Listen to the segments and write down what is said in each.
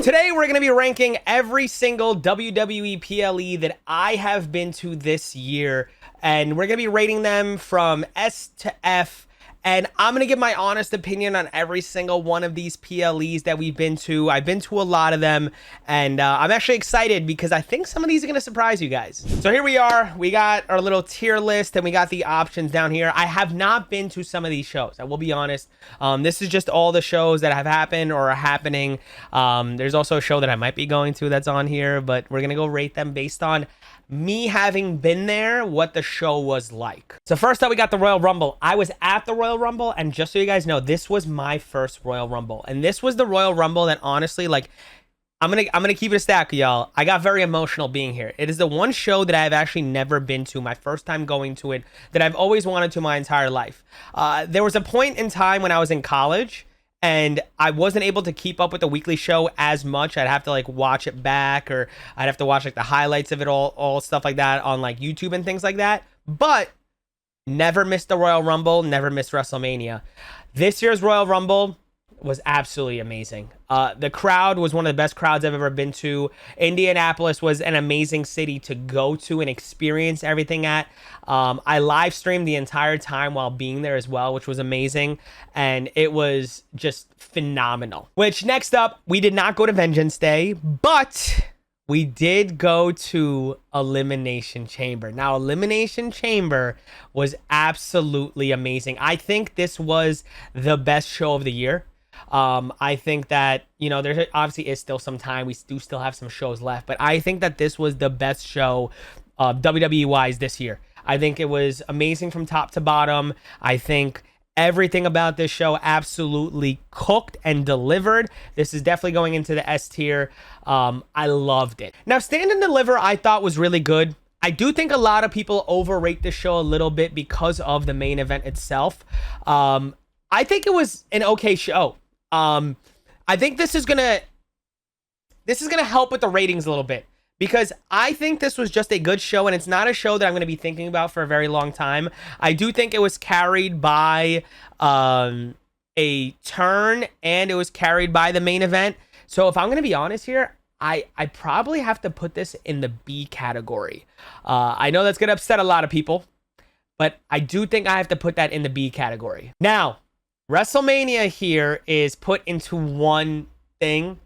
Today, we're going to be ranking every single WWE PLE that I have been to this year, and we're going to be rating them from S to F, and I'm going to give my honest opinion on every single one of these PLEs that we've been to. I've been to a lot of them, and I'm actually excited because I think some of these are going to surprise you guys. So here we are. We got our little tier list, and we got the options down here. I have not been to some of these shows. I will be honest. This is just all the shows that have happened or are happening. There's also a show that I might be going to that's on here, but we're going to go rate them based on me having been there, what the show was like. So first up, we got the Royal Rumble. I was at the Royal Rumble, and just so you guys know, this was my first Royal Rumble, and this was the Royal Rumble that honestly, like, I'm gonna keep it a stack, y'all. I got very emotional being here. It is the one show that I've actually never been to, my first time going to it, that I've always wanted to my entire life. There was a point in time when I was in college, and I wasn't able to keep up with the weekly show as much. I'd have to like watch it back, or I'd have to watch like the highlights of it all stuff like that on like YouTube and things like that. But never missed the Royal Rumble, never missed WrestleMania. This year's Royal Rumble was absolutely amazing. The crowd was one of the best crowds I've ever been to. Indianapolis was an amazing city to go to and experience everything at. I live streamed the entire time while being there as well, which was amazing. And it was just phenomenal. Which, next up, we did not go to Vengeance Day, but we did go to Elimination Chamber. Now, Elimination Chamber was absolutely amazing. I think this was the best show of the year. I think that, you know, there obviously is still some time. We do still have some shows left, but I think that this was the best show WWE-wise this year. I think it was amazing from top to bottom. I think everything about this show absolutely cooked and delivered. This is definitely going into the S tier. I loved it. Now, Stand and Deliver I thought was really good. I do think a lot of people overrate this show a little bit because of the main event itself. I think it was an okay show. I think this is gonna help with the ratings a little bit, because I think this was just a good show, and it's not a show that I'm going to be thinking about for a very long time. I do think it was carried by a turn, and it was carried by the main event. So if I'm going to be honest here, I probably have to put this in the B category. I know that's going to upset a lot of people, but I do think I have to put that in the B category. Now, WrestleMania here is put into one thing.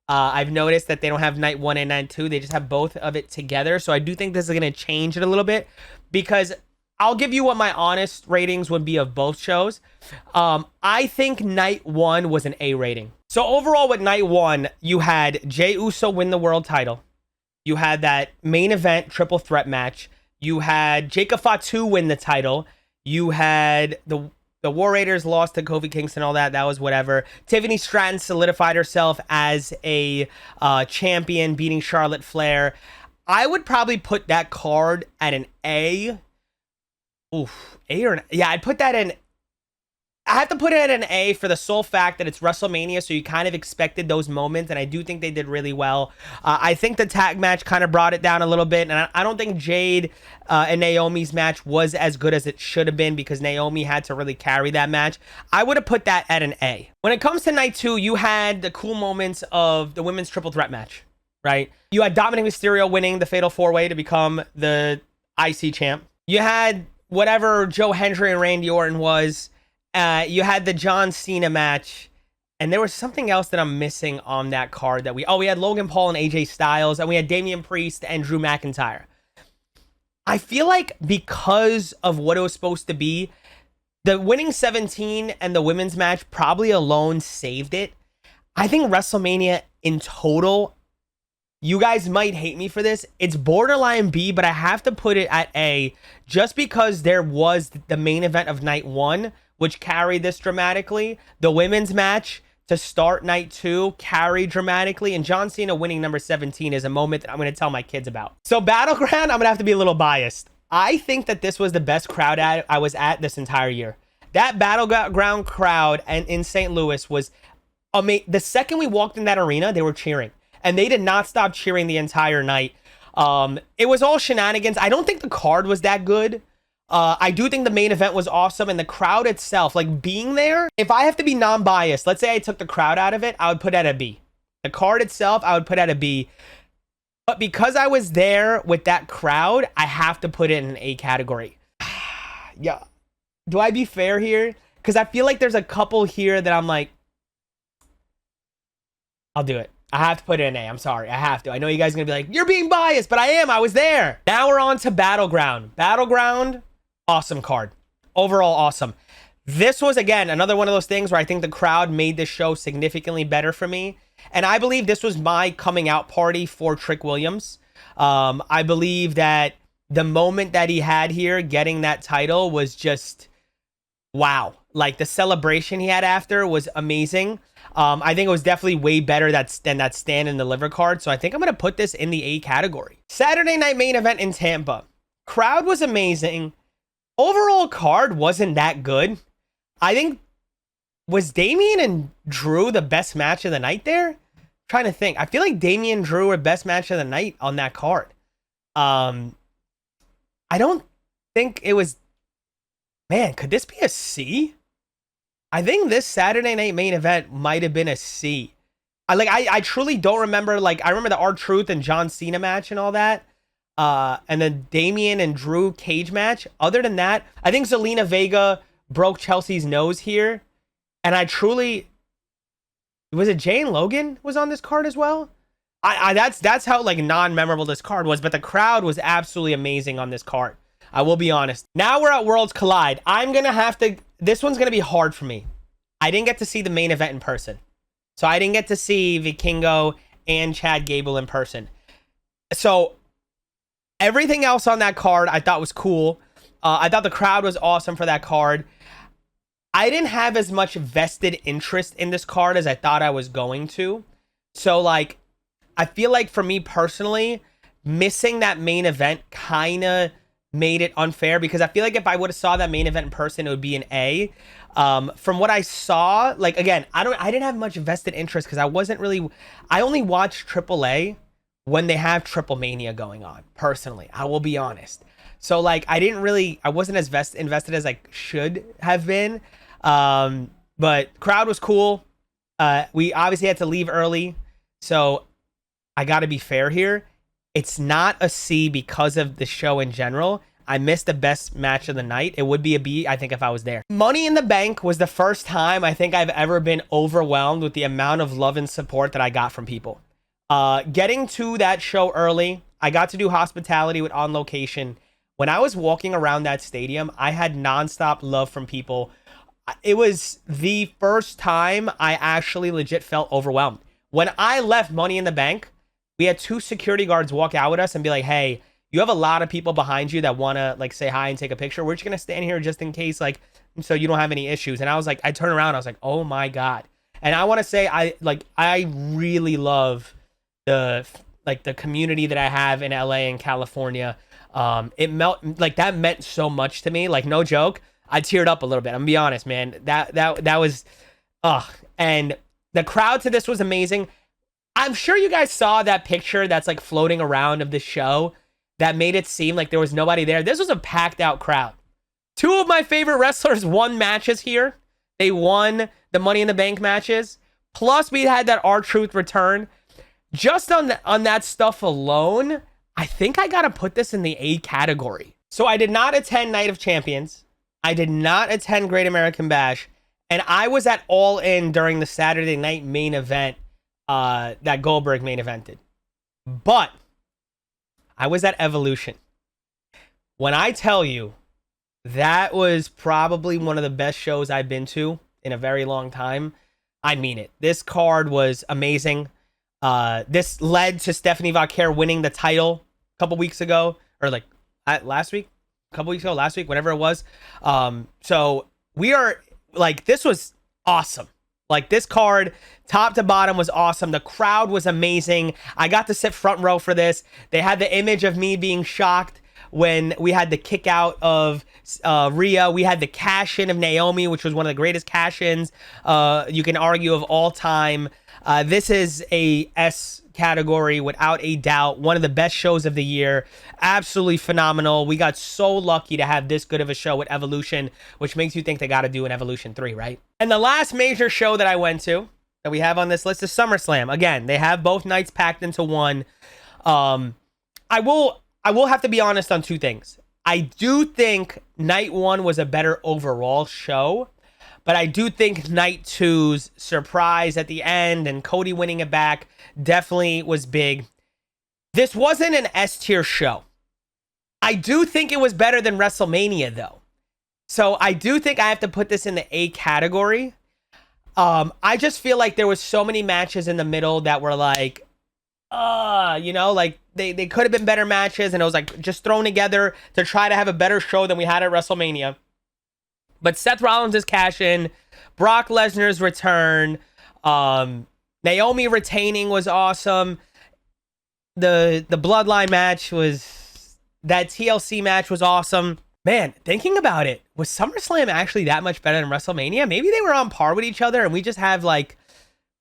I've noticed that they don't have night 1 and night 2. They just have both of it together. So I do think this is going to change it a little bit, because I'll give you what my honest ratings would be of both shows. I think night 1 was an A rating. So overall with night 1, you had Jey Uso win the world title. You had that main event triple threat match. You had Jacob Fatu win the title. You had the War Raiders lost to Kofi Kingston, all that. That was whatever. Tiffany Stratton solidified herself as a champion, beating Charlotte Flair. I would probably put that card at an A. Oof, A or an... Yeah, I'd put that in... I have to put it at an A for the sole fact that it's WrestleMania, so you kind of expected those moments, and I do think they did really well. I think the tag match kind of brought it down a little bit, and I don't think Jade and Naomi's match was as good as it should have been, because Naomi had to really carry that match. I would have put that at an A. When it comes to night 2, you had the cool moments of the women's triple threat match, right? You had Dominic Mysterio winning the Fatal 4-Way to become the IC champ. You had whatever Joe Hendry and Randy Orton was. You had the John Cena match, and there was something else that I'm missing on that card that we had Logan Paul and AJ Styles, and we had Damian Priest and Drew McIntyre. I feel like because of what it was supposed to be, the winning 17 and the women's match probably alone saved it. I think WrestleMania in total, you guys might hate me for this, it's borderline B, but I have to put it at A, just because there was the main event of night 1, which carried this dramatically. The women's match to start night 2 carried dramatically. And John Cena winning number 17 is a moment that I'm going to tell my kids about. So Battleground, I'm going to have to be a little biased. I think that this was the best crowd I was at this entire year. That Battleground crowd and in St. Louis was amazing. The second we walked in that arena, they were cheering. And they did not stop cheering the entire night. It was all shenanigans. I don't think the card was that good. I do think the main event was awesome, and the crowd itself, like being there, if I have to be non-biased, let's say I took the crowd out of it, I would put it at a B. The card itself, I would put at a B. But because I was there with that crowd, I have to put it in an A category. Yeah. Do I be fair here? Because I feel like there's a couple here that I'm like, I'll do it. I have to put it in A. I'm sorry. I have to. I know you guys are going to be like, you're being biased, but I am. I was there. Now we're on to Battleground. Battleground, awesome card. Overall, awesome. This was, again, another one of those things where I think the crowd made this show significantly better for me. And I believe this was my coming out party for Trick Williams. I believe that the moment that he had here, getting that title, was just, wow. Like, the celebration he had after was amazing. I think it was definitely way better than that stand and deliver card. So I think I'm going to put this in the A category. Saturday night main event in Tampa. Crowd was amazing. Overall card wasn't that good. I think, was Damian and Drew the best match of the night there? I'm trying to think. I feel like Damian and Drew were best match of the night on that card. I don't think it was... Man, could this be a C? I think this Saturday night main event might have been a C. I truly don't remember. Like, I remember the R-Truth and John Cena match and all that. And then Damian and Drew cage match. Other than that, I think Zelina Vega broke Chelsea's nose here. And I truly... Was it Jay and Logan was on this card as well? That's how, like, non-memorable this card was. But the crowd was absolutely amazing on this card. I will be honest. Now we're at Worlds Collide. I'm going to have to... This one's going to be hard for me. I didn't get to see the main event in person. So I didn't get to see Vikingo and Chad Gable in person. So everything else on that card I thought was cool. I thought the crowd was awesome for that card. I didn't have as much vested interest in this card as I thought I was going to. So, like, I feel like for me personally, missing that main event kind of made it unfair, because I feel like if I would have saw that main event in person, it would be an A. From what I saw, like, again, I didn't have much vested interest because I only watched AAA when they have Triple Mania going on, personally. I will be honest. So, like, I wasn't as invested as I should have been. But crowd was cool. We obviously had to leave early, so I got to be fair here. It's not a C because of the show in general. I missed the best match of the night. It would be a B, I think, if I was there. Money in the Bank was the first time I think I've ever been overwhelmed with the amount of love and support that I got from people. Getting to that show early, I got to do hospitality with On Location. When I was walking around that stadium, I had nonstop love from people. It was the first time I actually legit felt overwhelmed. When I left Money in the Bank, we had 2 security guards walk out with us and be like, hey, you have a lot of people behind you that want to, like, say hi and take a picture. We're just going to stand here just in case, like, so you don't have any issues. And I was like, I turned around, I was like, oh my God. And I want to say, I really love the community that I have in LA and California. That meant so much to me. Like, no joke. I teared up a little bit. I'm gonna be honest, man. That was, and the crowd to this was amazing. I'm sure you guys saw that picture that's, like, floating around of the show that made it seem like there was nobody there. This was a packed out crowd. 2 of my favorite wrestlers won matches here. They won the Money in the Bank matches. Plus, we had that R-Truth return. Just on that stuff alone, I think I gotta put this in the A category. So I did not attend Night of Champions. I did not attend Great American Bash. And I was at All In during the Saturday night main event that Goldberg main evented. But I was at Evolution. When I tell you, that was probably one of the best shows I've been to in a very long time, I mean it. This card was amazing. This led to Stephanie Vauquer winning the title a couple weeks ago, or like last week, whatever it was. So we are like, this was awesome. Like, this card, top to bottom, was awesome. The crowd was amazing. I got to sit front row for this. They had the image of me being shocked when we had the kick out of Rhea. We had the cash in of Naomi, which was one of the greatest cash ins you can argue of all time. This is a S category without a doubt. One of the best shows of the year. Absolutely phenomenal. We got so lucky to have this good of a show with Evolution, which makes you think they got to do an Evolution 3, right? And the last major show that I went to that we have on this list is SummerSlam. Again, they have both nights packed into one. I will have to be honest on two things. I do think night one was a better overall show, but I do think night two's surprise at the end and Cody winning it back definitely was big. This wasn't an S tier show. I do think it was better than WrestleMania though. So I do think I have to put this in the A category. I just feel like there was so many matches in the middle that were like, like they could have been better matches, and it was like just thrown together to try to have a better show than we had at WrestleMania. But Seth Rollins' cash in, Brock Lesnar's return, Naomi retaining was awesome. The Bloodline match was, that TLC match was awesome. Man, thinking about it, was SummerSlam actually that much better than WrestleMania? Maybe they were on par with each other and we just have like,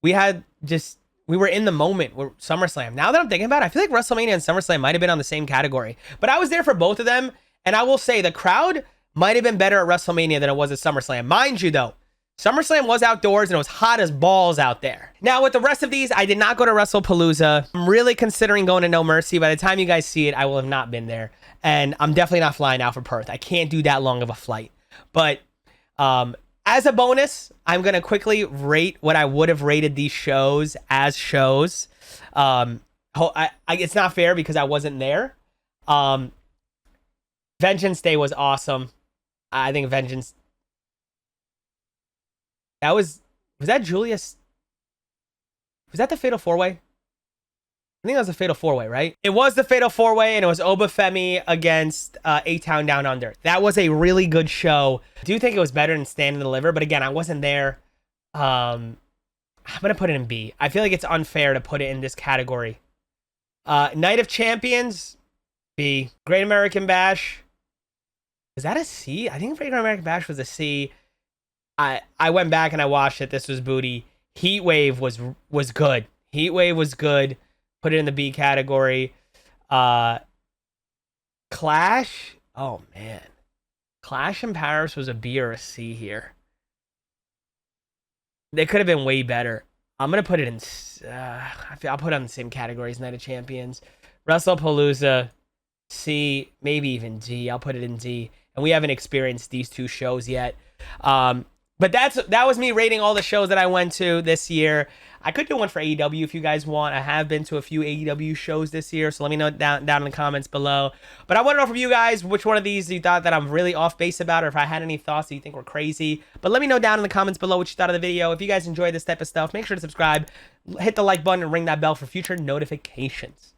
we were in the moment with SummerSlam. Now that I'm thinking about it, I feel like WrestleMania and SummerSlam might have been on the same category. But I was there for both of them, and I will say the crowd might have been better at WrestleMania than it was at SummerSlam. Mind you though, SummerSlam was outdoors and it was hot as balls out there. Now with the rest of these, I did not go to WrestlePalooza. I'm really considering going to No Mercy. By the time you guys see it, I will have not been there. And I'm definitely not flying out for Perth. I can't do that long of a flight. But as a bonus, I'm going to quickly rate what I would have rated these shows as shows. It's not fair because I wasn't there. Vengeance Day was awesome. I think Vengeance... Was that Julius? Was that the Fatal 4-Way? I think that was the Fatal 4-Way, right? It was the Fatal 4-Way, and it was Obafemi against A-Town Down Under. That was a really good show. I do think it was better than Stand and Deliver, but again, I wasn't there. I'm going to put it in B. I feel like it's unfair to put it in this category. Night of Champions, B. Great American Bash. Was that a C? I think Great American Bash was a C. I went back and I watched it. This was booty. Heat Wave was good. Heat Wave was good. Put it in the B category. Clash. Oh, man. Clash in Paris was a B or a C here. They could have been way better. I'm going to put it in... I'll put it on the same category as Night of Champions. WrestlePalooza, C, maybe even D. I'll put it in D. And we haven't experienced these two shows yet. But that was me rating all the shows that I went to this year. I could do one for AEW if you guys want. I have been to a few AEW shows this year, so let me know down in the comments below. But I want to know from you guys which one of these you thought that I'm really off base about, or if I had any thoughts that you think were crazy. But let me know down in the comments below what you thought of the video. If you guys enjoyed this type of stuff, make sure to subscribe, hit the like button, and ring that bell for future notifications.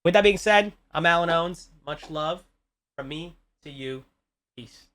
With that being said, I'm Allenownz. Much love from me to you. Peace.